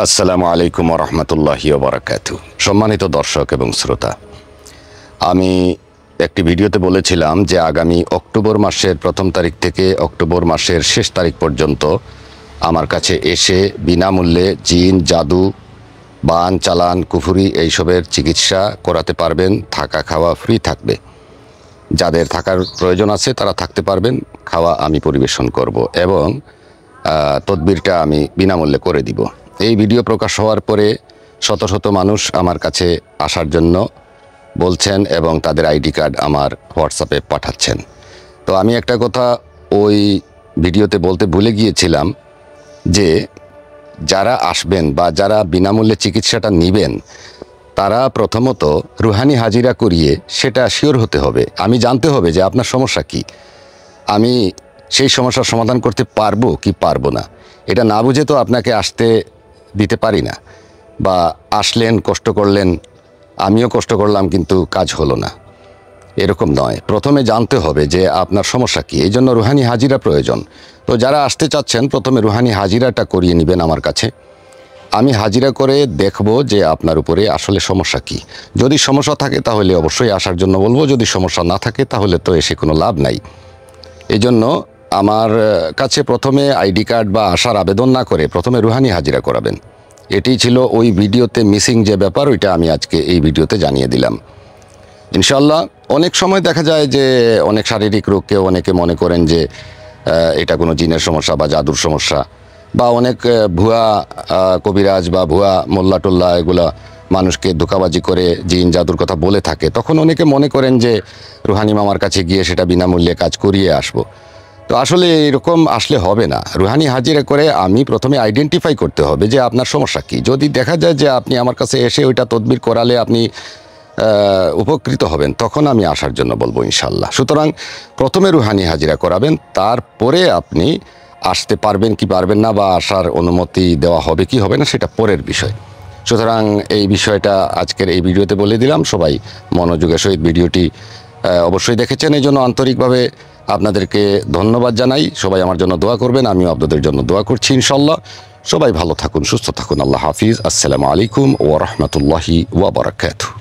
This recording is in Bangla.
আসসালামু আলাইকুম ওয়া রাহমাতুল্লাহি ওয়া বারাকাতুহু। সম্মানিত দর্শক এবং শ্রোতা, আমি একটি ভিডিওতে বলেছিলাম যে আগামী অক্টোবর মাসের প্রথম তারিখ থেকে অক্টোবর মাসের শেষ তারিখ পর্যন্ত আমার কাছে এসে বিনামূল্যে জিন, জাদু, বান, চালান, কুফুরি এইসবের চিকিৎসা করাতে পারবেন। থাকা খাওয়া ফ্রি থাকবে। যাদের থাকার প্রয়োজন আছে তারা থাকতে পারবেন, খাওয়া আমি পরিবেশন করব এবং তদবিরটা আমি বিনামূল্যে করে দিব। এই ভিডিও প্রকাশ হওয়ার পরে শত শত মানুষ আমার কাছে আসার জন্য বলছেন এবং তাদের আইডি কার্ড আমার হোয়াটসঅ্যাপে পাঠাচ্ছেন। তো আমি একটা কথা ওই ভিডিওতে বলতে ভুলে গিয়েছিলাম যে যারা আসবেন বা যারা বিনামূল্যে চিকিৎসাটা নেবেন তারা প্রথমত রুহানি হাজিরা করিয়ে সেটা শিওর হতে হবে। আমি জানতে হবে যে আপনার সমস্যা কি, আমি সেই সমস্যার সমাধান করতে পারবো কি পারবো না। এটা না বুঝে তো আপনাকে আসতে দিতে পারি না, বা আসলেন কষ্ট করলেন, আমিও কষ্ট করলাম কিন্তু কাজ হলো না, এরকম নয়। প্রথমে জানতে হবে যে আপনার সমস্যা কী, এই জন্য রুহানি হাজিরা প্রয়োজন। তো যারা আসতে চাচ্ছেন প্রথমে রুহানি হাজিরাটা করিয়ে নেবেন আমার কাছে। আমি হাজিরা করে দেখব যে আপনার উপরে আসলে সমস্যা কী। যদি সমস্যা থাকে তাহলে অবশ্যই আসার জন্য বলবো, যদি সমস্যা না থাকে তাহলে তো এসে কোনো লাভ নাই। এই জন্য আমার কাছে প্রথমে আইডি কার্ড বা আসার আবেদন না করে প্রথমে রুহানি হাজিরা করাবেন। এটি ছিল ওই ভিডিওতে মিসিং যে ব্যাপার, ওইটা আমি আজকে এই ভিডিওতে জানিয়ে দিলাম। ইনশাল্লাহ অনেক সময় দেখা যায় যে অনেক শারীরিক রোগকে অনেকে মনে করেন যে এটা কোনো জিনের সমস্যা বা জাদুর সমস্যা, বা অনেক ভুয়া কবিরাজ বা ভুয়া মোল্লা টোল্লা এগুলা মানুষকে ধোঁকাবাজি করে জিন জাদুর কথা বলে থাকে। তখন অনেকে মনে করেন যে রুহানি মামার কাছে গিয়ে সেটা বিনামূল্যে কাজ করিয়ে আসবো। তো আসলে এরকম আসলে হবে না। রুহানি হাজিরা করে আমি প্রথমে আইডেন্টিফাই করতে হবে যে আপনার সমস্যা কী। যদি দেখা যায় যে আপনি আমার কাছে এসে ওইটা তদবির করালে আপনি উপকৃত হবেন, তখন আমি আসার জন্য বলবো ইনশাল্লাহ। সুতরাং প্রথমে রুহানি হাজিরা করাবেন, তারপরে আপনি আসতে পারবেন কি পারবেন না, বা আসার অনুমতি দেওয়া হবে কি হবে না সেটা পরের বিষয়। সুতরাং এই বিষয়টা আজকের এই ভিডিওতে বলে দিলাম। সবাই মনোযোগের সহিত ভিডিওটি অবশ্যই দেখেছেন, এই জন্য আন্তরিকভাবে আপনাদেরকে ধন্যবাদ জানাই। সবাই আমার জন্য দোয়া করবেন, আমিও আপনাদের জন্য দোয়া করছি ইনশাল্লাহ। সবাই ভালো থাকুন, সুস্থ থাকুন। আল্লাহ হাফিজ। আসসালামু আলাইকুম ওয়া রাহমাতুল্লাহি ওয়া বারাকাতুহু।